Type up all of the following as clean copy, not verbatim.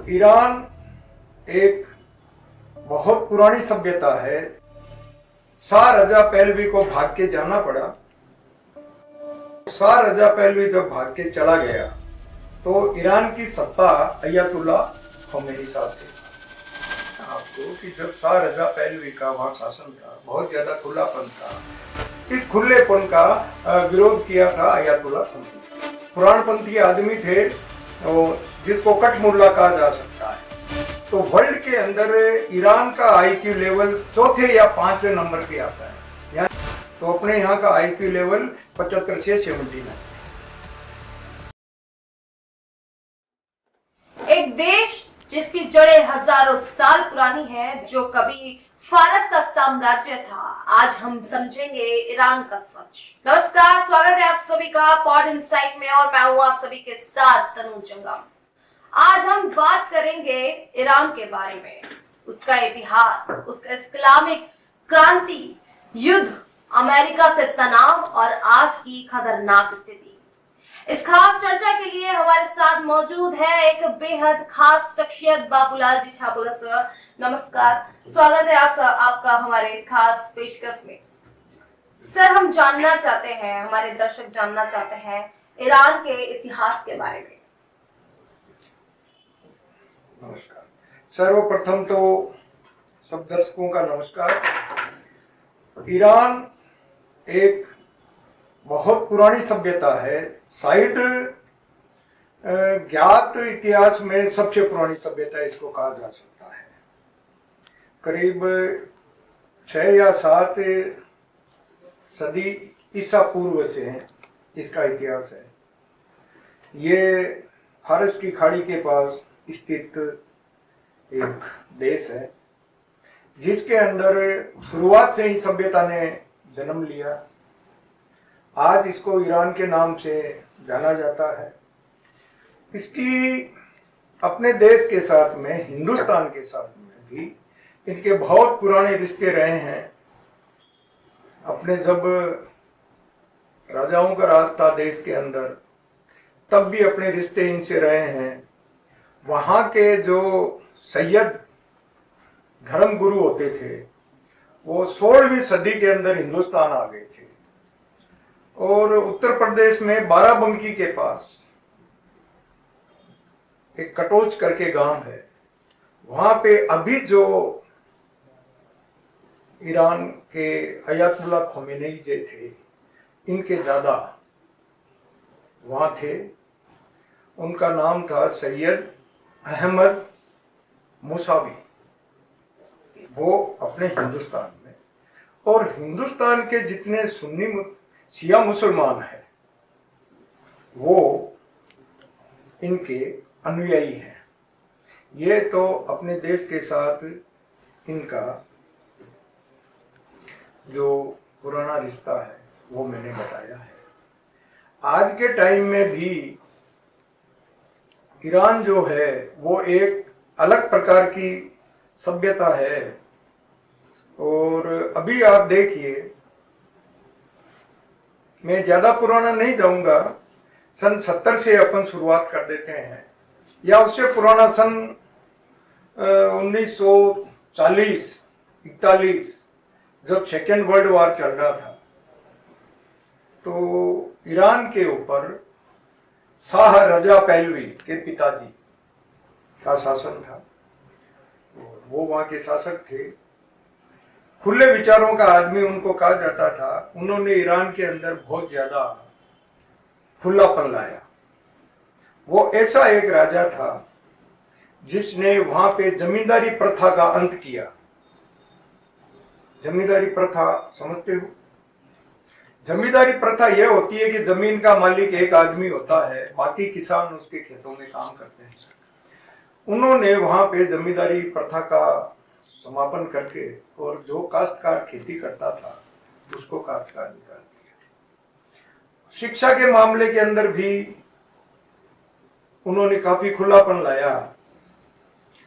Iran एक बहुत पुरानी सभ्यता है। शाह रजा पहलवी को भाग के जाना पड़ा। शाह रजा पहलवी जब भाग के चला गया तो ईरान की सत्ता अयतुल्ला खोमेनी साहब थे। आपको कि जब शाह रजा पहलवी का वहां शासन था, बहुत ज्यादा खुलापन था। इस खुलेपन का विरोध किया था अयतुल्ला खोमेनी। पुराणपंथी आदमी थे जिसको कठमुल्ला कहा जा सकता है। तो वर्ल्ड के अंदर ईरान का आईक्यू लेवल चौथे या पांचवें नंबर पे आता है। तो अपने यहाँ का आईक्यू लेवल 75 से 79 है। एक देश जिसकी जड़ें हजारों साल पुरानी है, जो कभी फारस का साम्राज्य था, आज हम समझेंगे ईरान का सच। नमस्कार, स्वागत है आप सभी का पॉड इनसाइट में और मैं हूं आप सभी के साथ तनु जंगम। आज हम बात करेंगे ईरान के बारे में, उसका इतिहास, उसका इस्लामिक क्रांति, युद्ध, अमेरिका से तनाव और आज की खतरनाक स्थिति। इस खास चर्चा के लिए हमारे साथ मौजूद है एक बेहद खास शख्सियत, बाबूलाल जी छाबोला सर। नमस्कार, स्वागत है आपका हमारे इस खास पेशकश में। सर, हम जानना चाहते हैं, हमारे दर्शक जानना चाहते हैं ईरान के इतिहास के बारे में। नमस्कार। सर्वप्रथम तो सब दर्शकों का नमस्कार। ईरान एक बहुत पुरानी सभ्यता है। शायद ज्ञात इतिहास में सबसे पुरानी सभ्यता इसको कहा जा सकता है। करीब 6 या 7 सदी ईसा पूर्व से है इसका इतिहास है। ये फारस की खाड़ी के पास स्थित एक देश है जिसके अंदर शुरुआत से ही सभ्यता ने जन्म लिया। आज इसको ईरान के नाम से जाना जाता है। इसकी अपने देश के साथ में, हिंदुस्तान के साथ में भी इनके बहुत पुराने रिश्ते रहे हैं। अपने जब राजाओं का राज था देश के अंदर, तब भी अपने रिश्ते इनसे रहे हैं। वहाँ के जो सैयद धर्म गुरु होते थे वो 16वीं सदी के अंदर हिंदुस्तान आ गए थे और उत्तर प्रदेश में बाराबंकी के पास एक कटोच करके गांव है। वहां पे अभी जो ईरान के अयतुल्ला खोमेनी जी थे, इनके दादा वहां थे। उनका नाम था सैयद अहमद मूसावी। वो अपने हिंदुस्तान में, और हिंदुस्तान के जितने सुन्नी शिया मुसलमान हैं वो इनके अनुयायी हैं। ये तो अपने देश के साथ इनका जो पुराना रिश्ता है वो मैंने बताया है। आज के टाइम में भी ईरान जो है वो एक अलग प्रकार की सभ्यता है। और अभी आप देखिए, मैं ज्यादा पुराना नहीं जाऊंगा, सन 70 से अपन शुरुआत कर देते हैं, या उससे पुराना सन 1940-41 जब सेकेंड वर्ल्ड वॉर चल रहा था, तो ईरान के ऊपर शाह रजा पहलवी के पिताजी का शासन था। वो वहां के शासक थे। खुले विचारों का आदमी उनको कहा जाता था। उन्होंने ईरान के अंदर बहुत ज्यादा खुलापन लाया। वो ऐसा एक राजा था जिसने वहां पे जमींदारी प्रथा का अंत किया। जमींदारी प्रथा समझते हो? जमींदारी प्रथा यह होती है कि जमीन का मालिक एक आदमी होता है, बाकी किसान उसके खेतों में काम करते हैं। उन्होंने वहां पे जमींदारी प्रथा का समापन करके, और जो काश्तकार खेती करता था उसको काश्तकार निकाल दिया। शिक्षा के मामले के अंदर भी उन्होंने काफी खुलापन लाया,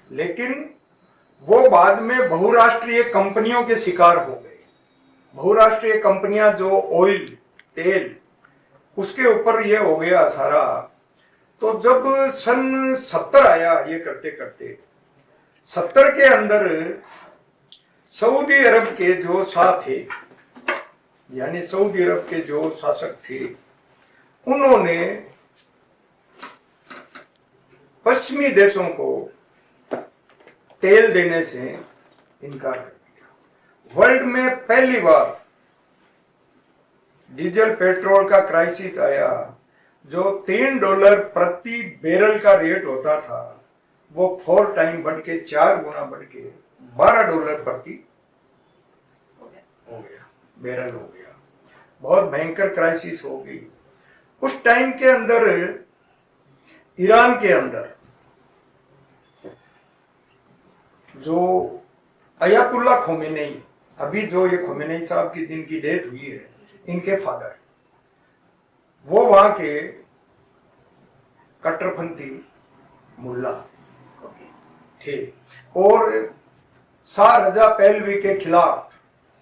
लेकिन वो बाद में बहुराष्ट्रीय कंपनियों के शिकार हो गए। बहुराष्ट्रीय कंपनियां जो ऑयल, तेल, उसके ऊपर ये हो गया सारा तो जब सन 70 आया, ये करते करते 70 के अंदर सऊदी अरब के जो शाह थे, यानी सऊदी अरब के जो शासक थे, उन्होंने पश्चिमी देशों को तेल देने से इनकार कर दिया। वर्ल्ड में पहली बार डीजल पेट्रोल का क्राइसिस आया। जो $3 प्रति बैरल का रेट होता था, वो 4 टाइम बढ़ के 4 गुना बढ़ के $12 प्रति हो गया, बैरल हो गया। बहुत भयंकर क्राइसिस हो गई। उस टाइम के अंदर ईरान के अंदर जो अयातुल्ला खोमेनी, अभी जो ये खोमेनी साहब की जिनकी डेथ हुई है, इनके फादर, वो वहां के कट्टरपंथी मुल्ला थे और शाह रजा पहलवी के खिलाफ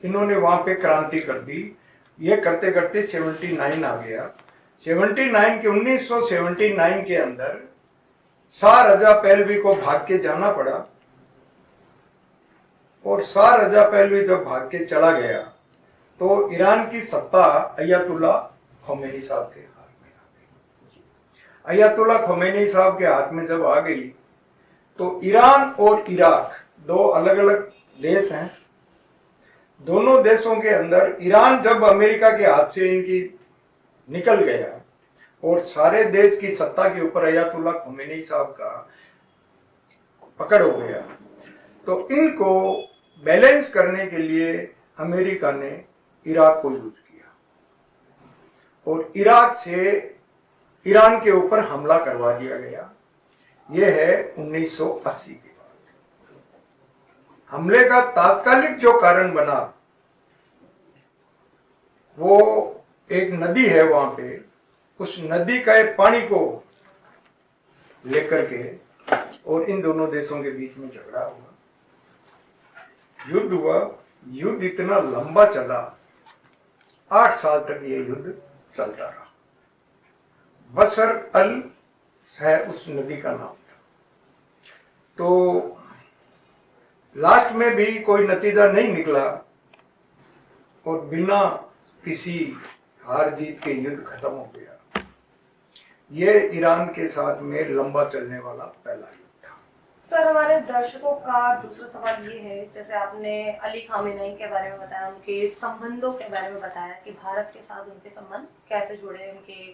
इन्होंने वहां पे क्रांति कर दी। ये करते करते 79 आ गया। 1979 के अंदर शाह रजा पहलवी को भाग के जाना पड़ा और शाह रजा पहलवी जब भाग के चला गया तो ईरान की सत्ता अयतुल्ला खोमेनी साहब के हाथ में आ गई। अयतुल्ला खोमेनी साहब के हाथ में जब आ गई तो ईरान और इराक दो अलग अलग देश हैं। दोनों देशों के अंदर ईरान जब अमेरिका के हाथ से इनकी निकल गया और सारे देश की सत्ता के ऊपर अयतुल्ला खोमेनी साहब का पकड़ हो गया, तो इनको बैलेंस करने के लिए अमेरिका ने इराक को यूज किया और इराक से ईरान के ऊपर हमला करवा दिया गया। यह है 1980 के बाद। हमले का तात्कालिक जो कारण बना, वो एक नदी है वहां पे, उस नदी का पानी को लेकर के और इन दोनों देशों के बीच में झगड़ा हुआ, युद्ध हुआ। युद्ध इतना लंबा चला, 8 साल तक ये युद्ध चलता रहा। बसर अल है उस नदी का नाम था। तो लास्ट में भी कोई नतीजा नहीं निकला और बिना किसी हार जीत के युद्ध खत्म हो गया। ये ईरान के साथ में लंबा चलने वाला पहला युद्ध था। सर, हमारे दर्शकों का दूसरा सवाल ये है, जैसे आपने अली खामेनेई के बारे में बताया, उनके संबंधों के बारे में बताया कि भारत के साथ उनके संबंध कैसे जुड़े, उनके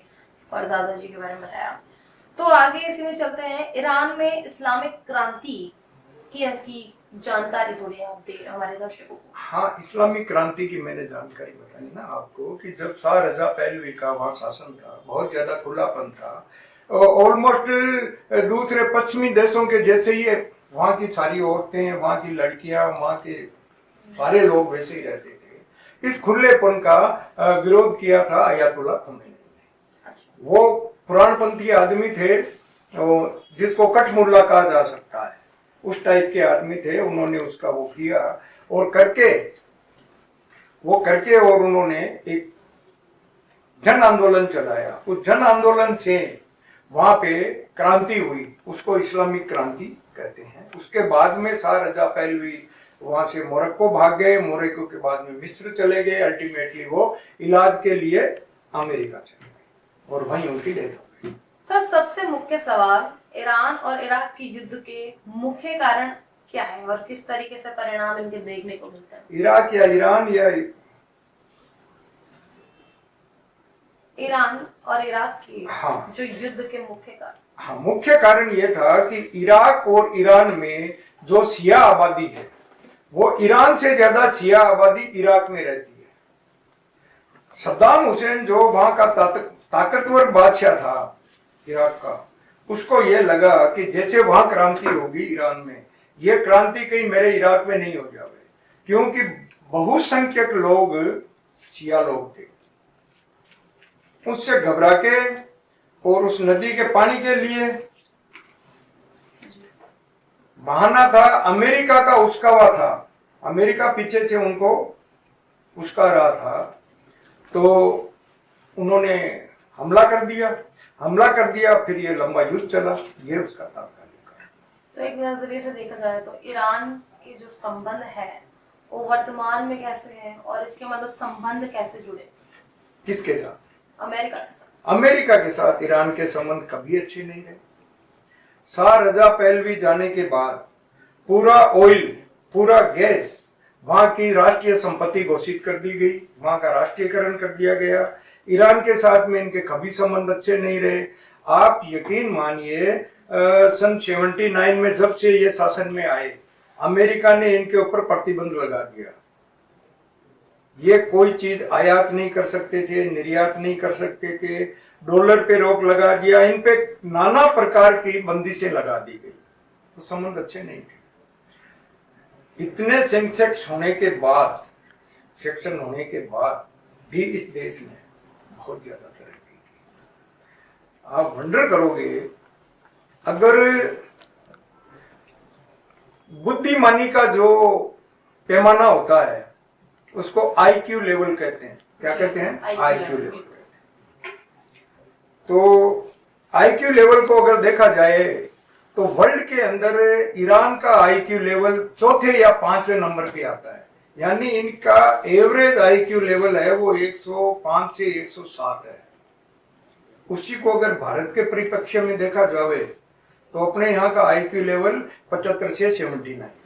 परदादा जी के बारे में बताया, तो आगे इसी में चलते हैं। ईरान में इस्लामिक क्रांति की जानकारी थोड़ी आप दे हमारे दर्शकों को। हाँ, इस्लामिक क्रांति की मैंने जानकारी बताई ना आपको कि जब शाह रजा पहलवी का वहाँ शासन था, बहुत ज्यादा खुलापन था, ऑलमोस्ट दूसरे पश्चिमी देशों के जैसे ही वहाँ की सारी औरतें, वहाँ की लड़कियां, वहाँ के सारे लोग वैसे ही रहते थे। इस खुलेपन का विरोध किया था अयतुल्ला खोमेनी ने। वो पुराणपंथी आदमी थे, जिसको कठ मुल्ला कहा जा सकता है, उस टाइप के आदमी थे। उन्होंने उसका वो किया और करके और उन्होंने एक जन आंदोलन चलाया। उस जन आंदोलन से वहां पे क्रांति हुई, उसको इस्लामिक क्रांति कहते हैं। उसके बाद में शाह रजा पहलवी वहां से मोरक्को भाग गए, मोरक्को के बाद में मिस्र चले गए, अल्टीमेटली वो इलाज के लिए अमेरिका चले गए और वहीं उनकी डेथ हो गई। सर, सबसे मुख्य सवाल, ईरान और इराक के युद्ध के मुख्य कारण क्या है और किस तरीके से परिणाम इनके देखने को मिलते हैं? इराक या ईरान या ईरान और इराक की हाँ, जो युद्ध के मुख्य कारण। हाँ, मुख्य कारण ये था कि इराक और ईरान में जो शिया आबादी है, वो ईरान से ज्यादा शिया आबादी इराक में रहती है। सद्दाम हुसैन जो वहां का ताकतवर बादशाह था इराक का, उसको ये लगा कि जैसे वहां क्रांति होगी ईरान में, ये क्रांति कहीं मेरे इराक में नहीं हो जाए, क्योंकि बहुसंख्यक लोग शिया लोग थे। उससे घबरा के और उस नदी के पानी के लिए बहाना था, अमेरिका का उस्कावा था, अमेरिका पीछे से उनको उस्का रहा था, तो उन्होंने हमला कर दिया। हमला कर दिया, फिर ये लंबा युद्ध चला। ये उसका तात्कालिक कारण। तो एक नजरिए से देखा जाए तो ईरान के जो संबंध है वो वर्तमान में कैसे है और इसके मतलब संबंध कैसे जुड़े? किसके साथ? अमेरिका के साथ। अमेरिका के साथ ईरान के संबंध कभी अच्छे नहीं रहे। शाह रजा पहलवी जाने के बाद पूरा ऑयल, पूरा गैस वहां की राष्ट्रीय संपत्ति घोषित कर दी गई, वहां का राष्ट्रीयकरण कर दिया गया। ईरान के साथ में इनके कभी संबंध अच्छे नहीं रहे। आप यकीन मानिए सन 79 में जब से ये शासन में आए, अमेरिका ने इनके ऊपर प्रतिबंध लगा दिया। ये कोई चीज आयात नहीं कर सकते थे, निर्यात नहीं कर सकते थे, डॉलर पे रोक लगा दिया, इन पे नाना प्रकार की बंदिशें लगा दी गई। तो संबंध अच्छे नहीं थे। इतने सेंसेक्स होने के बाद, सेक्शन होने के बाद भी इस देश ने बहुत ज्यादा तरक्की की। आप वंडर करोगे, अगर बुद्धिमानी का जो पैमाना होता है उसको IQ लेवल कहते हैं। क्या कहते हैं? IQ लेवल कहते हैं। तो IQ लेवल को अगर देखा जाए तो वर्ल्ड के अंदर ईरान का IQ लेवल चौथे या पांचवें नंबर पे आता है। यानी इनका एवरेज IQ लेवल है वो 105 से 107 है। उसी को अगर भारत के परिप्रेक्ष्य में देखा जाए तो अपने यहाँ का IQ लेवल 75 से 79 है।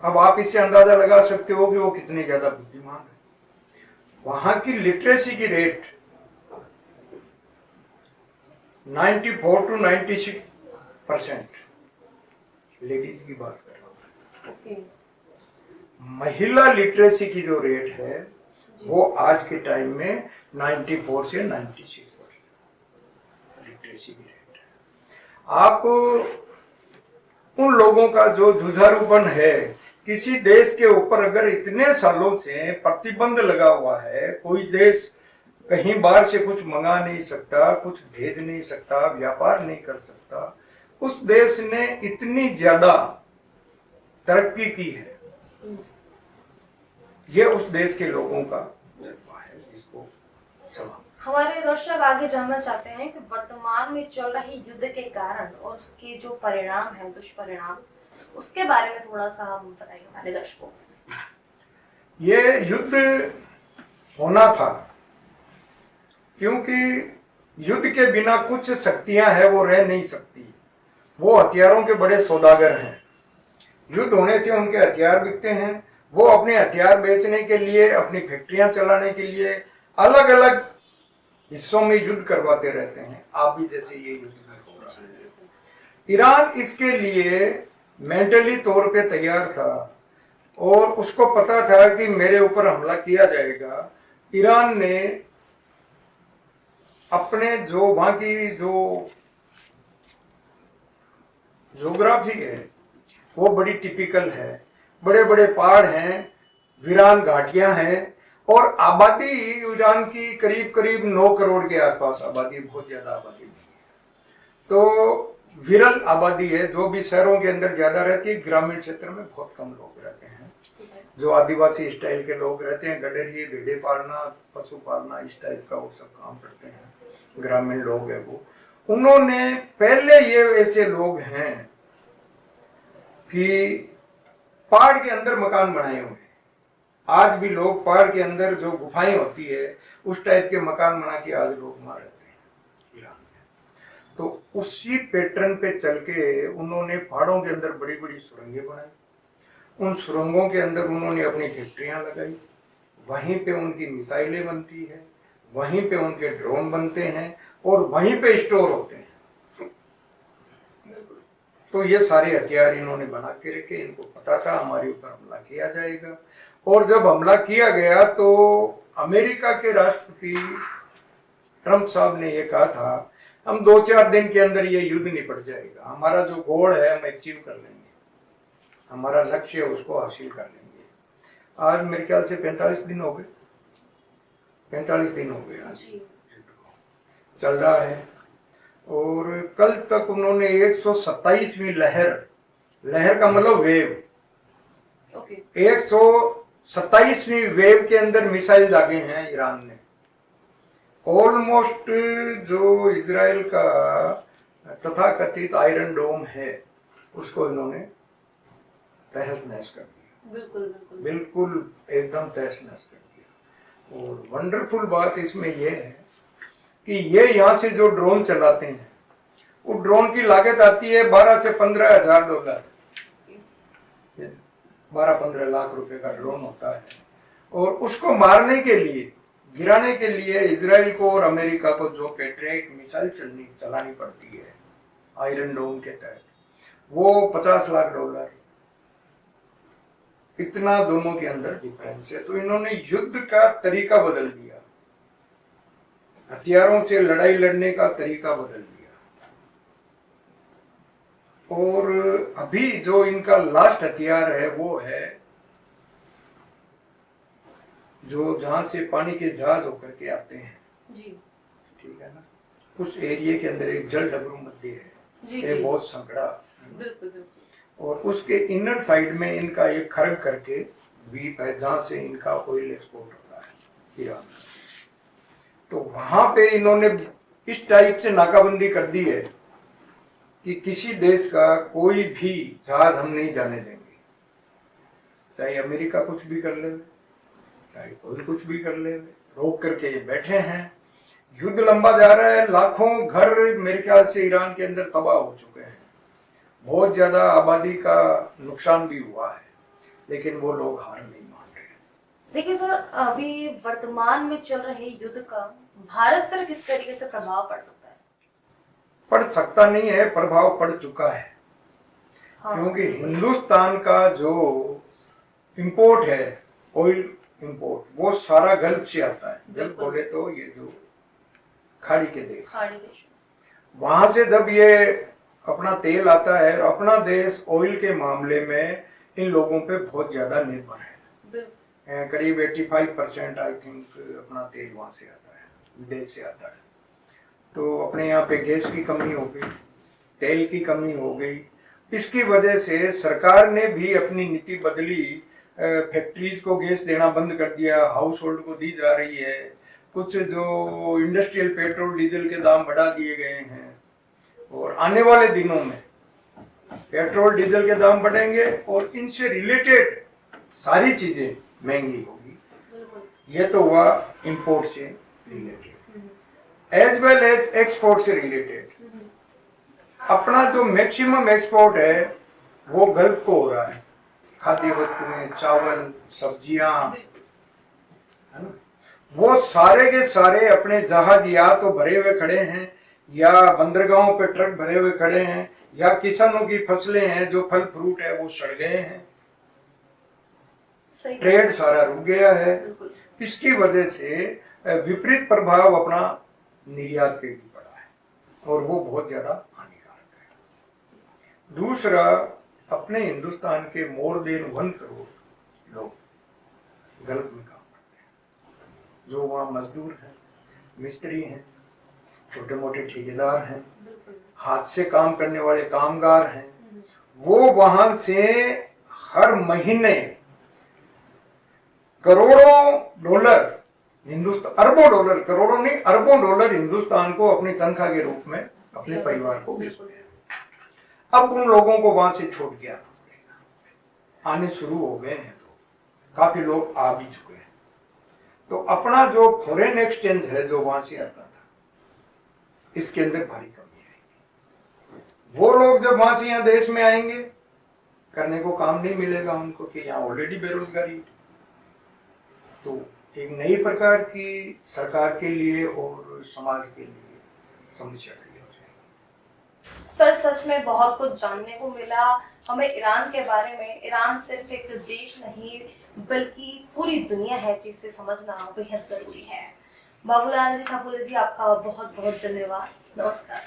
अब आप इससे अंदाजा लगा सकते हो कि वो कितने ज्यादा बुद्धिमान है। वहां की लिटरेसी की रेट 94 to 96% लेडीज की बात कर रहा हूँ। महिला लिटरेसी की जो रेट है वो आज के टाइम में 94 से 96% लिटरेसी की रेट है। आप उन लोगों का जो जुझारूपन है, किसी देश के ऊपर अगर इतने सालों से प्रतिबंध लगा हुआ है, कोई देश कहीं बाहर से कुछ मंगा नहीं सकता, कुछ भेज नहीं सकता, व्यापार नहीं कर सकता, उस देश ने इतनी ज्यादा तरक्की की है। ये उस देश के लोगों का जज्बा है जिसको सलाम। हमारे दर्शक आगे जानना चाहते हैं कि वर्तमान में चल रहे युद्ध के कारण और उसके जो परिणाम है, दुष्परिणाम, उसके बारे में थोड़ा सा हम बताइए हमारे दर्शकों को। ये युद्ध होना था क्योंकि युद्ध के बिना कुछ शक्तियां हैं वो रह नहीं सकती। वो हथियारों के बड़े सौदागर हैं। युद्ध होने से उनके हथियार बिकते हैं। वो अपने हथियार बेचने के लिए, अपनी फैक्ट्रियां चलाने के लिए अलग अलग हिस्सों में युद्ध करवाते रहते हैं। आप भी जैसे ये युद्ध हो रहा है। ईरान इसके लिए मेंटली तौर पे तैयार था और उसको पता था कि मेरे ऊपर हमला किया जाएगा। ईरान ने अपने जो वहां की जो ज्योग्राफी है वो बड़ी टिपिकल है। बड़े बड़े पहाड़ हैं, वीरान घाटियां हैं और आबादी ईरान की करीब करीब 9 करोड़ के आसपास आबादी, बहुत ज्यादा आबादी नहीं है। तो विरल आबादी है। जो भी शहरों के अंदर ज्यादा रहती है, ग्रामीण क्षेत्र में बहुत कम लोग रहते हैं। जो आदिवासी स्टाइल के लोग रहते हैं, गडरिये, भेड़े पालना, पशु पालना, इस टाइप का वो सब काम करते हैं, ग्रामीण लोग है वो। उन्होंने पहले, ये ऐसे लोग हैं कि पहाड़ के अंदर मकान बनाए हुए हैं। आज भी लोग पहाड़ के अंदर जो गुफाएं होती है उस टाइप के मकान बना के आज लोग वहां रहते हैं ईरान में। तो उसी पैटर्न पे चल के उन्होंने पहाड़ों के अंदर बड़ी बड़ी सुरंगें बनाई। उन सुरंगों के अंदर उन्होंने अपनी फैक्ट्रियां लगाई। वहीं पे उनकी मिसाइलें बनती है, वहीं पे उनके ड्रोन बनते हैं और वहीं पे स्टोर होते हैं। तो ये सारे हथियार इन्होंने बना के रखे। इनको पता था हमारे ऊपर हमला किया जाएगा। और जब हमला किया गया तो अमेरिका के राष्ट्रपति ट्रंप साहब ने ये कहा था, हम 2-4 दिन के अंदर ये युद्ध निपट जाएगा। हमारा जो गोल है हम अचीव कर लेंगे, हमारा लक्ष्य है उसको हासिल कर लेंगे। आज मेरे ख्याल से 45 दिन हो गए, 45 दिन हो गए आज चल रहा है। और कल तक उन्होंने 127वीं लहर का मतलब वेव, 127वीं वेव के अंदर मिसाइल दागे हैं ईरान ने। ऑलमोस्ट जो इजराइल का तथाकथित आयरन डोम है उसको इन्होंने तहस नहस कर दिया। बिल्कुल एकदम तहस नहस कर दिया। और वंडरफुल बात इसमें यह है कि ये यहाँ से जो ड्रोन चलाते हैं वो ड्रोन की लागत आती है 12 से 15 हजार डॉलर, 12-15 लाख रुपए का ड्रोन होता है। और उसको मारने के लिए, गिराने के लिए इजराइल को और अमेरिका को जो पैट्रियट मिसाइल चलानी पड़ती है आयरन डोम के तहत, वो 50 लाख डॉलर, इतना दोनों के अंदर डिफरेंस है। तो इन्होंने युद्ध का तरीका बदल दिया, हथियारों से लड़ाई लड़ने का तरीका बदल दिया। और अभी जो इनका लास्ट हथियार है वो है जो जहां से पानी के जहाज होकर के आते हैं जी, ठीक है ना, उस एरिया के अंदर एक जल डबरू मध्य है जी, ये जी। बहुत संकड़ा, बिल्कुल। और उसके इनर साइड में इनका एक खरग करके द्वीप है जहां से इनका ऑयल एक्सपोर्ट होता है ईरान। तो वहां पे इन्होंने इस टाइप से नाकाबंदी कर दी है कि किसी देश का कोई भी जहाज हम नहीं जाने देंगे, चाहे अमेरिका कुछ भी कर ले, चाहे कोई कुछ भी कर ले, रोक करके ये बैठे हैं। युद्ध लंबा जा रहा है, लाखों घर मेरे ख्याल से ईरान के अंदर तबाह हो चुके हैं, बहुत ज्यादा आबादी का नुकसान भी हुआ है, लेकिन वो लोग हार नहीं मान रहे। देखिए सर, अभी वर्तमान में चल रहे युद्ध का भारत पर किस तरीके से प्रभाव पड़ सकता है? पड़ सकता नहीं है, प्रभाव पड़ चुका है। हाँ, क्योंकि हिंदुस्तान का जो इंपोर्ट है, ऑयल इंपोर्ट, वो सारा गल्फ से आता है। गल्फ बोले तो ये जो खाड़ी के देश, वहां से जब ये अपना तेल आता है, और अपना देश ऑयल के मामले में इन लोगों पे बहुत ज्यादा निर्भर है। करीब 85% आई थिंक अपना तेल वहां से आता है, विदेश से आता है। तो अपने यहाँ पे गैस की कमी हो गई, तेल की कमी हो गई। इसकी वजह से सरकार ने भी अपनी नीति बदली, फैक्ट्रीज को गैस देना बंद कर दिया, हाउस होल्ड को दी जा रही है। कुछ जो इंडस्ट्रियल पेट्रोल डीजल के दाम बढ़ा दिए गए हैं, और आने वाले दिनों में पेट्रोल डीजल के दाम बढ़ेंगे और इनसे रिलेटेड सारी चीजें महंगी होगी। ये तो हुआ इंपोर्ट से related, as well as export से रिलेटेड। अपना जो मैक्सिमम एक्सपोर्ट है वो गल्फ को हो रहा है, खाद्य वस्तुएं, चावल, सब्जियां, है ना। वो सारे के सारे अपने जहाज या तो भरे हुए खड़े हैं, या बंदरगाहों पे ट्रक भरे हुए खड़े हैं, या किसानों की फसलें हैं, जो फल फ्रूट है वो सड़ गए हैं, ट्रेड सारा रुक गया है। इसकी वजह से विपरीत प्रभाव अपना निर्यात पे भी पड़ा है, और वो बहुत ज्यादा हानिकारक है। दूसरा, अपने हिंदुस्तान के मोर देन 1 करोड़ लोग गल्फ में काम करते हैं, जो वहाँ मजदूर हैं, मिस्त्री हैं, छोटे मोटे ठेकेदार हैं, हाथ से काम करने वाले कामगार हैं। वो वहां से हर महीने करोड़ों डॉलर हिंदुस्तान, अरबों डॉलर, करोड़ों नहीं अरबों डॉलर हिंदुस्तान को अपनी तनख्वाह के रूप में अपने परिवार को भेजते हैं। अब उन लोगों को वहां से छोड़ के आना पड़ेगा। आने शुरू हो गए हैं, तो काफी लोग आ भी चुके हैं। तो अपना जो फॉरेन एक्सचेंज है जो वहां से आता था, इसके अंदर भारी कमी आएगी। वो लोग जब वहां से यहाँ देश में आएंगे, करने को काम नहीं मिलेगा उनको, कि यहाँ ऑलरेडी बेरोजगारी। तो एक नई प्रकार की सरकार के लिए और समाज के लिए समस्या खड़ी हो जाएगी। सर, सच में बहुत कुछ जानने को मिला हमें ईरान के बारे में। ईरान सिर्फ एक देश नहीं बल्कि पूरी दुनिया है, जिसे समझना बेहद जरूरी है। बाबूलाल जी छापुले जी, आपका बहुत बहुत धन्यवाद। नमस्कार।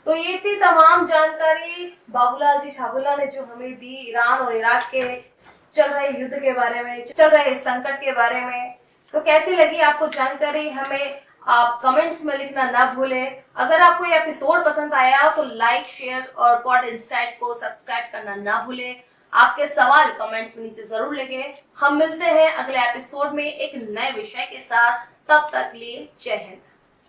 तो ये थी तमाम जानकारी बाबूलाल जी छापुला ने जो हमें दी ईरान और इराक के चल रहे युद्ध के बारे में, चल रहे संकट के बारे में। तो कैसी लगी आपको जानकारी, हमें आप कमेंट्स में लिखना ना भूलें। अगर आपको ये एपिसोड पसंद आया तो लाइक, शेयर और पॉड इनसाइट को सब्सक्राइब करना ना भूलें। आपके सवाल कमेंट्स में नीचे जरूर लिखें। हम मिलते हैं अगले एपिसोड में एक नए विषय के साथ। तब तक लिए जय हिंद।